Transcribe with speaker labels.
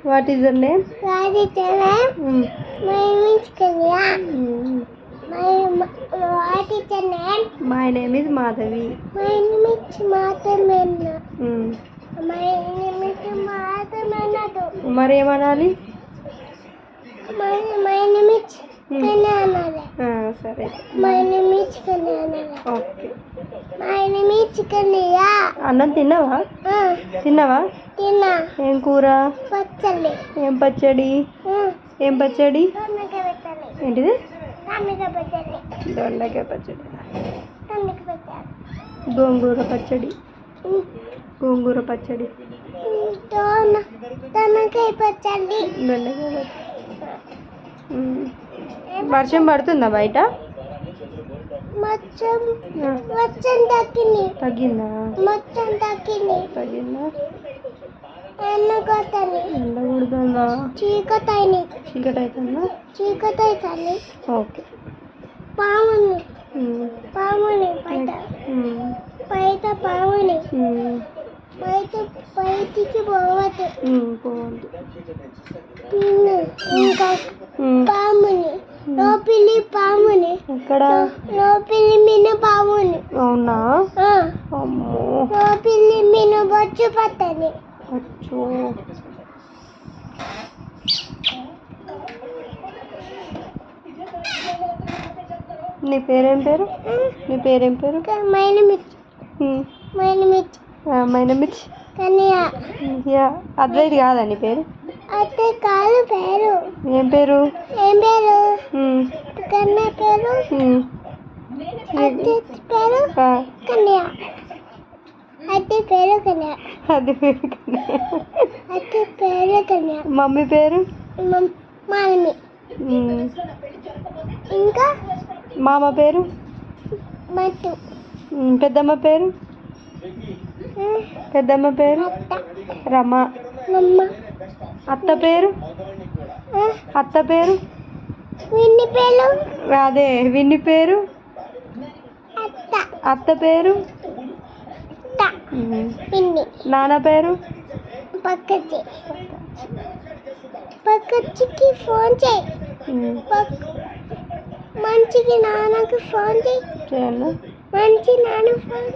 Speaker 1: What is your name? My name is Madhavi. మరి ఏమనాలి? సరే ఓకే. అన్నం తిన్నావా? ఏం కూర? ఏం పచ్చడి? ఏంటిది? దొండకాయ పచ్చడి. గోంగూర పచ్చడి. దొండకాయ పచ్చడి. వర్షం పడుతుందా బయట? తగ్గిందా? ఎండ కొడుతుందా? చీకటి అవుతుందా? ఓకే. పాముని బయటికి పోవద్దు. ఇంకా లోపలి పాముని. ఎక్కడ? లోపలి మీన పాముని. అవునా? లోపలి మీన బొచ్చు పట్టని. నీ పేరేం పేరు? మైనమిర్చి. అద్వైట్ కాదా నీ పేరు? ఏం పేరు? మమ్మీ పేరు? ఇంకా మామ పేరు? పెద్దమ్మ పేరు? రమ. అత్త పేరు? అదే విన్ని పేరు. అత్త పేరు? నాన్న పేరు? పక్కకి ఫోన్ చేయి. మంచికి నాన్నకి ఫోన్ చేయి. మంచి నాన్న ఫోన్ చేయి.